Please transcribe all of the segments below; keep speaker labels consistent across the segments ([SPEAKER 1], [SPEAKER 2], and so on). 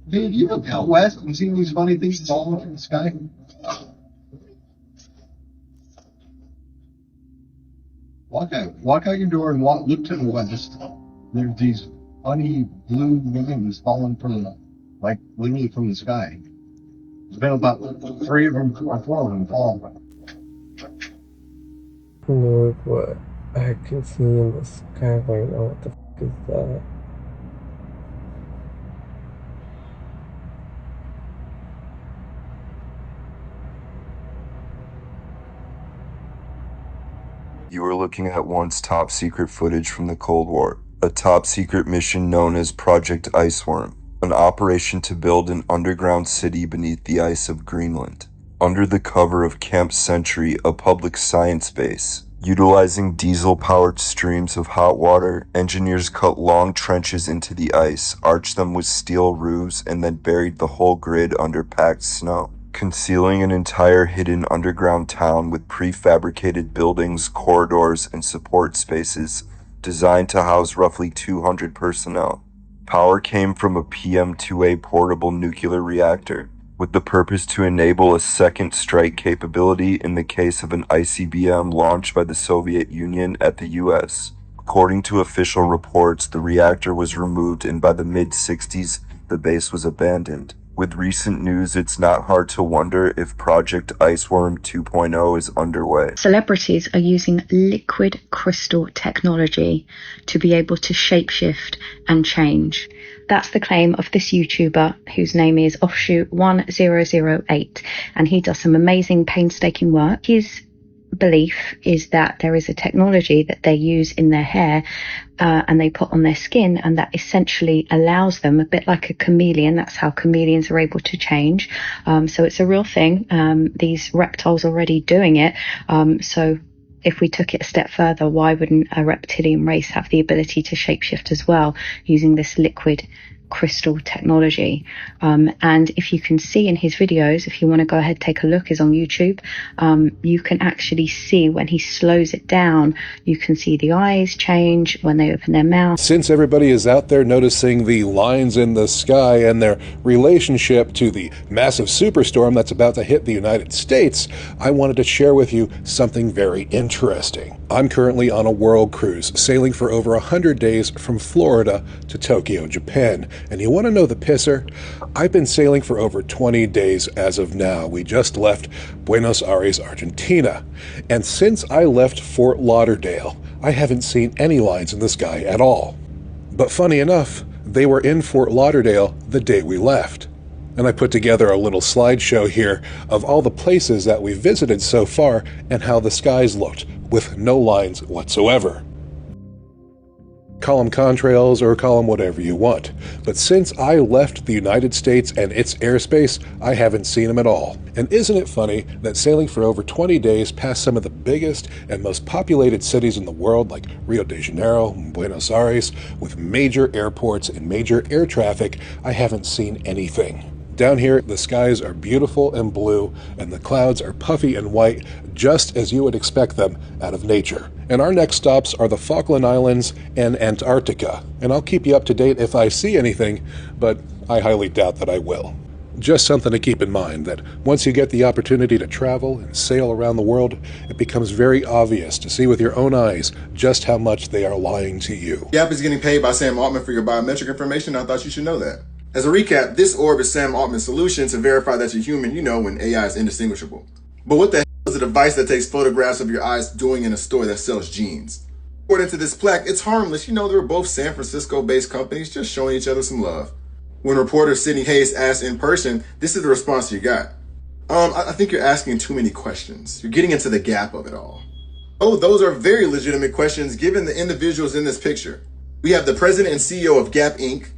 [SPEAKER 1] Dude, you look out west and see these funny things falling from the sky? Walk out your door and look to the west. There's these funny blue wings falling from literally from the sky. There's been about 3 of them or 4 of them falling.
[SPEAKER 2] Look what I can see in the sky right now. What the f is that?
[SPEAKER 3] You are looking at once top secret footage from the Cold War, a top secret mission known as Project Iceworm, an operation to build an underground city beneath the ice of Greenland. Under the cover of Camp Sentry, a public science base, utilizing diesel-powered streams of hot water, engineers cut long trenches into the ice, arched them with steel roofs, and then buried the whole grid under packed snow, concealing an entire hidden underground town with prefabricated buildings, corridors, and support spaces designed to house roughly 200 personnel. Power came from a PM-2A portable nuclear reactor, with the purpose to enable a second strike capability in the case of an ICBM launched by the Soviet Union at the US. According to official reports, the reactor was removed and by the mid-60s, the base was abandoned. With recent news, it's not hard to wonder if Project Iceworm 2.0 is underway.
[SPEAKER 4] Celebrities are using liquid crystal technology to be able to shapeshift and change. That's the claim of this YouTuber whose name is Offshoot1008, and he does some amazing painstaking work. His belief is that there is a technology that they use in their hair and they put on their skin, and that essentially allows them, a bit like a chameleon, that's how chameleons are able to change. So it's a real thing. These reptiles are already doing it. So if we took it a step further, why wouldn't a reptilian race have the ability to shapeshift as well using this liquid crystal technology? And if you can see in his videos, if you want to go ahead, take a look, is on YouTube, you can actually see when he slows it down, you can see the eyes change when they open their mouth.
[SPEAKER 5] Since everybody is out there noticing the lines in the sky and their relationship to the massive superstorm that's about to hit the United States, I wanted to share with you something very interesting. I'm currently on a world cruise, sailing for over 100 days from Florida to Tokyo, Japan. And you want to know the pisser? I've been sailing for over 20 days as of now. We just left Buenos Aires, Argentina. And since I left Fort Lauderdale, I haven't seen any lines in the sky at all. But funny enough, they were in Fort Lauderdale the day we left. And I put together a little slideshow here of all the places that we've visited so far and how the skies looked, with no lines whatsoever. Call them contrails or call them whatever you want. But since I left the United States and its airspace, I haven't seen them at all. And isn't it funny that sailing for over 20 days past some of the biggest and most populated cities in the world, like Rio de Janeiro and Buenos Aires, with major airports and major air traffic, I haven't seen anything. Down here, the skies are beautiful and blue, and the clouds are puffy and white, just as you would expect them out of nature. And our next stops are the Falkland Islands and Antarctica. And I'll keep you up to date if I see anything, but I highly doubt that I will. Just something to keep in mind, that once you get the opportunity to travel and sail around the world, it becomes very obvious to see with your own eyes just how much they are lying to you.
[SPEAKER 6] Gap is getting paid by Sam Altman for your biometric information. I thought you should know that. As a recap, this orb is Sam Altman's solution to verify that you're human, when AI is indistinguishable. But what the hell is a device that takes photographs of your eyes doing in a store that sells jeans? According to this plaque, it's harmless. They're both San Francisco-based companies just showing each other some love. When reporter Sydney Hayes asked in person, this is the response you got. I think you're asking too many questions. You're getting into the gap of it all. Oh, those are very legitimate questions given the individuals in this picture. We have the president and CEO of Gap Inc.,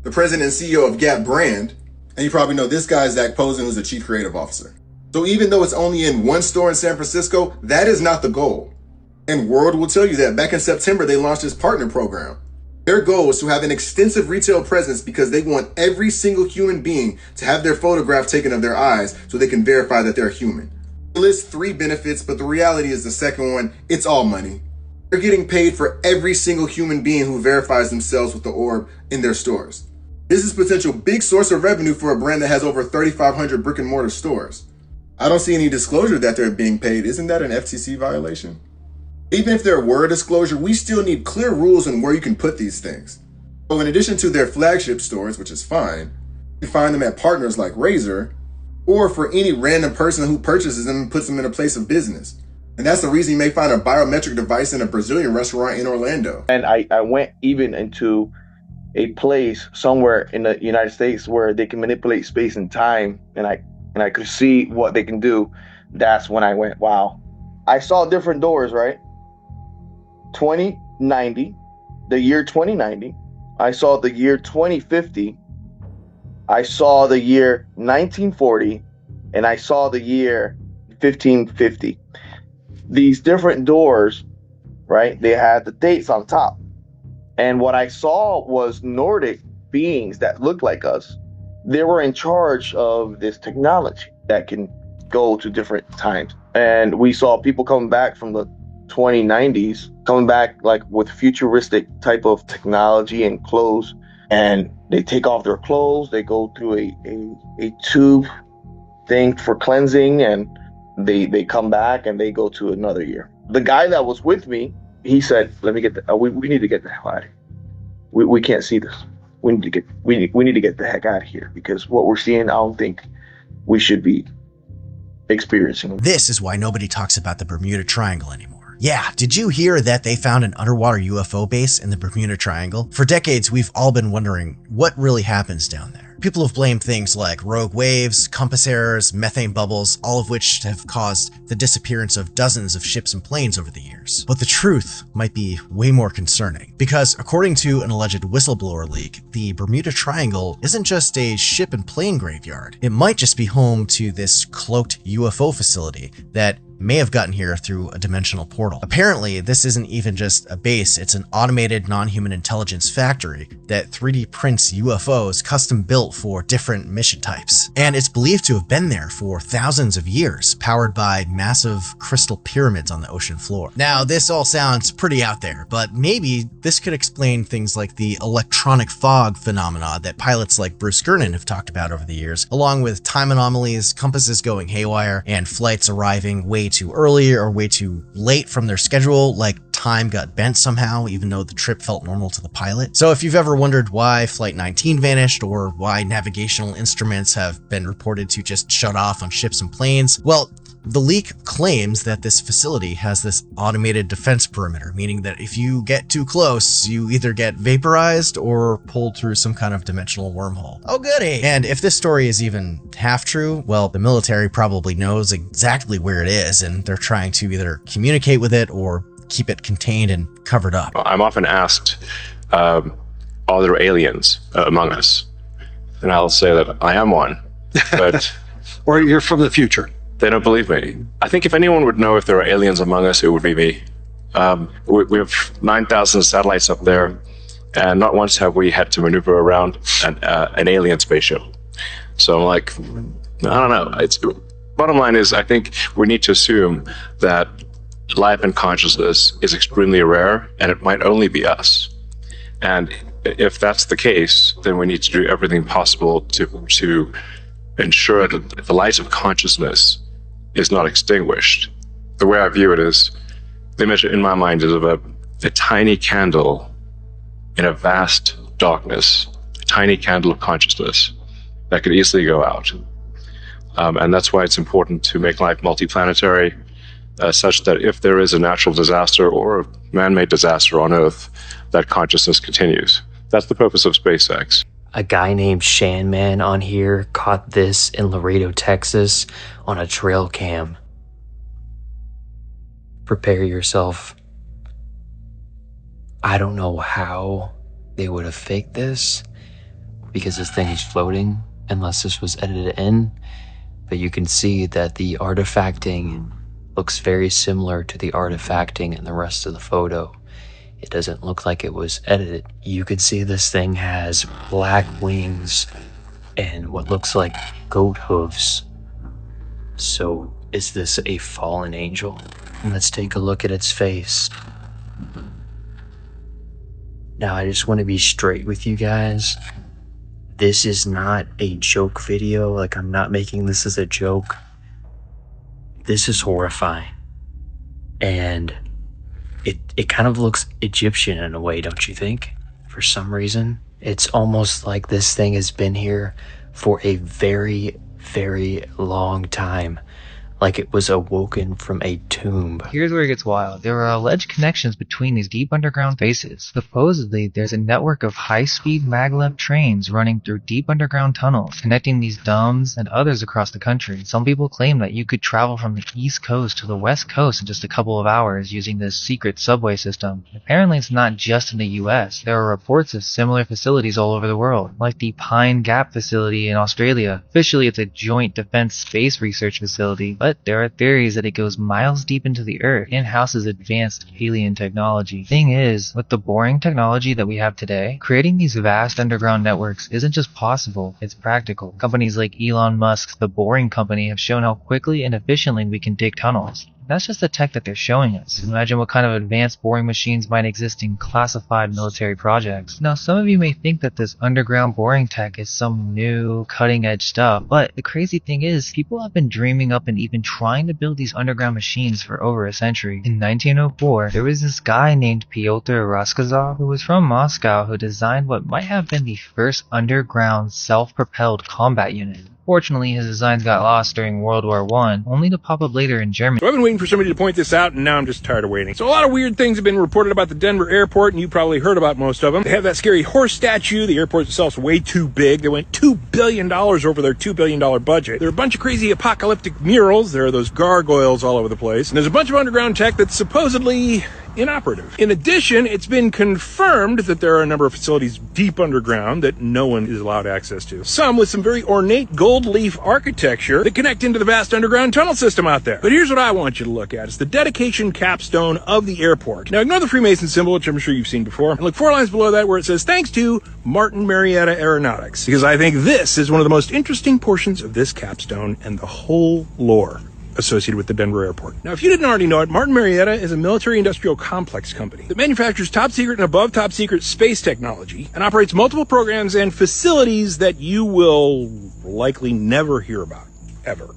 [SPEAKER 6] the president and CEO of Gap Brand, and you probably know this guy is Zach Posen, who's the chief creative officer. So even though it's only in one store in San Francisco, that is not the goal. And World will tell you that back in September, they launched this partner program. Their goal is to have an extensive retail presence because they want every single human being to have their photograph taken of their eyes so they can verify that they're human. It lists 3 benefits, but the reality is the second one, it's all money. They're getting paid for every single human being who verifies themselves with the orb in their stores. This is potential big source of revenue for a brand that has over 3,500 brick and mortar stores. I don't see any disclosure that they're being paid. Isn't that an FTC violation? Even if there were a disclosure, we still need clear rules on where you can put these things. So in addition to their flagship stores, which is fine, you find them at partners like Razer, or for any random person who purchases them and puts them in a place of business. And that's the reason you may find a biometric device in a Brazilian restaurant in Orlando.
[SPEAKER 7] And I went even into a place somewhere in the United States where they can manipulate space and time, and I could see what they can do. That's when I went, wow. I saw different doors, right? 2090, the year 2090. I saw the year 2050. I saw the year 1940, and I saw the year 1550. These different doors, right? They had the dates on top. And what I saw was Nordic beings that looked like us. They were in charge of this technology that can go to different times. And we saw people coming back from the 2090s, coming back like with futuristic type of technology and clothes. And they take off their clothes, they go through a tube thing for cleansing, and they come back and they go to another year. The guy that was with me, he said, "Let me get the. We need to get the hell out of here. We can't see this. We need to get the heck out of here, because what we're seeing, I don't think we should be experiencing."
[SPEAKER 8] This is why nobody talks about the Bermuda Triangle anymore. Yeah, did you hear that they found an underwater UFO base in the Bermuda Triangle? For decades, we've all been wondering what really happens down there. People have blamed things like rogue waves, compass errors, methane bubbles, all of which have caused the disappearance of dozens of ships and planes over the years. But the truth might be way more concerning, because according to an alleged whistleblower leak, the Bermuda Triangle isn't just a ship and plane graveyard. It might just be home to this cloaked UFO facility that may have gotten here through a dimensional portal. Apparently, this isn't even just a base, it's an automated non-human intelligence factory that 3D prints UFOs custom built for different mission types. And it's believed to have been there for thousands of years, powered by massive crystal pyramids on the ocean floor. Now, this all sounds pretty out there, but maybe this could explain things like the electronic fog phenomena that pilots like Bruce Gernon have talked about over the years, along with time anomalies, compasses going haywire, and flights arriving way too early or way too late from their schedule, like time got bent somehow, even though the trip felt normal to the pilot. So if you've ever wondered why Flight 19 vanished, or why navigational instruments have been reported to just shut off on ships and planes, well, the leak claims that this facility has this automated defense perimeter, meaning that if you get too close, you either get vaporized or pulled through some kind of dimensional wormhole. Oh goody! And if this story is even half true, well, the military probably knows exactly where it is, and they're trying to either communicate with it or keep it contained and covered up.
[SPEAKER 9] I'm often asked, are there aliens among us? And I'll say that I am one, but...
[SPEAKER 10] Or you're from the future.
[SPEAKER 9] They don't believe me. I think if anyone would know if there are aliens among us, it would be me. We have 9,000 satellites up there, and not once have we had to maneuver around an alien spaceship. So I'm like, I don't know. Bottom line is, I think we need to assume that life and consciousness is extremely rare, and it might only be us. And if that's the case, then we need to do everything possible to ensure that the light of consciousness is not extinguished. The way I view it is, the image in my mind is of a tiny candle in a vast darkness, a tiny candle of consciousness that could easily go out. And that's why it's important to make life multiplanetary, such that if there is a natural disaster or a man-made disaster on Earth, that consciousness continues. That's the purpose of SpaceX.
[SPEAKER 11] A guy named Shanman on here caught this in Laredo, Texas on a trail cam. Prepare yourself. I don't know how they would have faked this, because this thing is floating unless this was edited in, but you can see that the artifacting looks very similar to the artifacting in the rest of the photo. It doesn't look like it was edited. You can see this thing has black wings and what looks like goat hooves. So is this a fallen angel? Let's take a look at its face. Now I just want to be straight with you guys. this is not a joke video. Like, I'm not making this as a joke. This is horrifying. And it kind of looks Egyptian in a way, don't you think? For some reason. It's almost like this thing has been here for a very, very long time. Like it was awoken from a tomb.
[SPEAKER 12] Here's where it gets wild. There are alleged connections between these deep underground bases. Supposedly, there's a network of high-speed maglev trains running through deep underground tunnels, connecting these domes and others across the country. Some people claim that you could travel from the East Coast to the West Coast in just a couple of hours using this secret subway system. Apparently, it's not just in the US. There are reports of similar facilities all over the world, like the Pine Gap facility in Australia. Officially, it's a joint defense space research facility, but there are theories that it goes miles deep into the earth and houses advanced alien technology. Thing is, with the boring technology that we have today, creating these vast underground networks isn't just possible, it's practical. Companies like Elon Musk's The Boring Company have shown how quickly and efficiently we can dig tunnels. That's just the tech that they're showing us. Imagine what kind of advanced boring machines might exist in classified military projects. Now, some of you may think that this underground boring tech is some new, cutting-edge stuff, but the crazy thing is, people have been dreaming up and even trying to build these underground machines for over a century. In 1904, there was this guy named Pyotr Raskazov, who was from Moscow, who designed what might have been the first underground self-propelled combat unit. Fortunately, his designs got lost during World War I, only to pop up later in Germany.
[SPEAKER 13] So I've been waiting for somebody to point this out, and now I'm just tired of waiting. So a lot of weird things have been reported about the Denver airport, and you probably heard about most of them. They have that scary horse statue. The airport itself's way too big. They went $2 billion over their $2 billion budget. There are a bunch of crazy apocalyptic murals. There are those gargoyles all over the place. And there's a bunch of underground tech that's supposedly inoperative. In addition, it's been confirmed that there are a number of facilities deep underground that no one is allowed access to. Some with some very ornate gold leaf architecture that connect into the vast underground tunnel system out there. But here's what I want you to look at. It's the dedication capstone of the airport. Now ignore the Freemason symbol, which I'm sure you've seen before, and look 4 lines below that where it says, "Thanks to Martin Marietta Aeronautics," because I think this is one of the most interesting portions of this capstone and the whole lore associated with the Denver airport. Now, if you didn't already know it, Martin Marietta is a military-industrial complex company that manufactures top-secret and above top-secret space technology and operates multiple programs and facilities that you will likely never hear about, ever.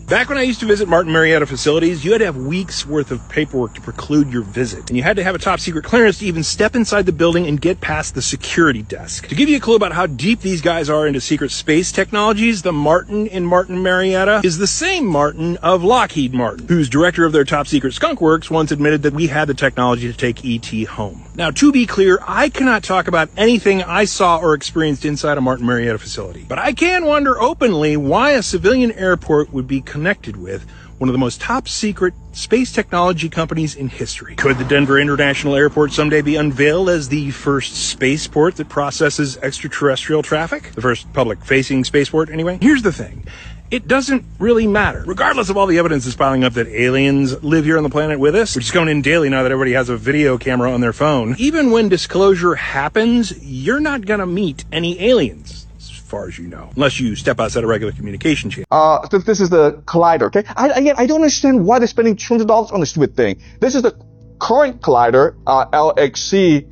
[SPEAKER 13] Back when I used to visit Martin Marietta facilities, you had to have weeks worth of paperwork to preclude your visit, and you had to have a top secret clearance to even step inside the building and get past the security desk. To give you a clue about how deep these guys are into secret space technologies, the Martin in Martin Marietta is the same Martin of Lockheed Martin, whose director of their top secret skunk works once admitted that we had the technology to take ET home. Now, to be clear, I cannot talk about anything I saw or experienced inside a Martin Marietta facility, but I can wonder openly why a civilian airport would be connected with one of the most top secret space technology companies in history. Could the Denver International Airport someday be unveiled as the first spaceport that processes extraterrestrial traffic? The first public-facing spaceport, anyway? Here's the thing. It doesn't really matter. Regardless of all the evidence that's piling up that aliens live here on the planet with us, which is coming in daily now that everybody has a video camera on their phone, even when disclosure happens, you're not gonna meet any aliens. Far as you know, unless you step outside a regular communication channel.
[SPEAKER 7] This is the collider, okay? I don't understand why they're spending $200 on this stupid thing. This is the current collider, LXC,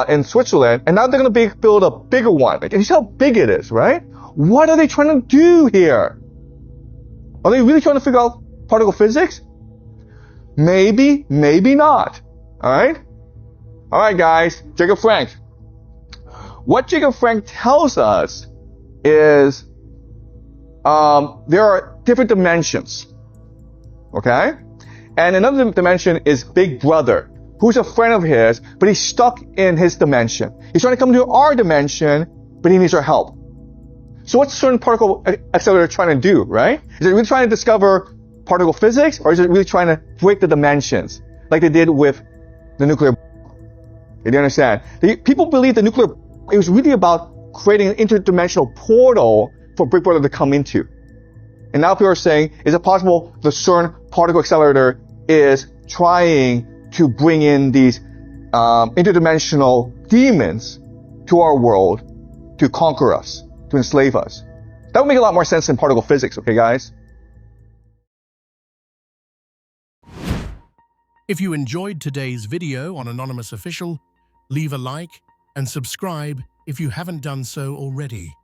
[SPEAKER 7] in Switzerland, and now they're going to build a bigger one. And you see how big it is, right? What are they trying to do here? Are they really trying to figure out particle physics? Maybe, maybe not. Alright, guys, Jacob Frank. What Jacob Frank tells us is there are different dimensions, okay? And another dimension is Big Brother, who's a friend of his, but he's stuck in his dimension. He's trying to come to our dimension, but he needs our help. So what's certain particle accelerator trying to do, right? Is it really trying to discover particle physics, or is it really trying to break the dimensions, like they did with the nuclear bomb? You understand? People believe the nuclear it was really about creating an interdimensional portal for Big Brother to come into. And now people are saying, is it possible the CERN particle accelerator is trying to bring in these interdimensional demons to our world to conquer us, to enslave us? That would make a lot more sense than particle physics, okay, guys?
[SPEAKER 14] If you enjoyed today's video on Anonymous Official, leave a like and subscribe if you haven't done so already.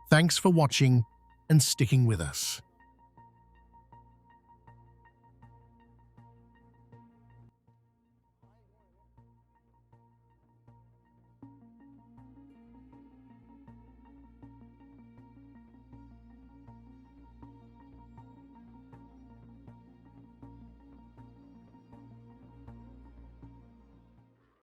[SPEAKER 14] Thanks for watching and sticking with us.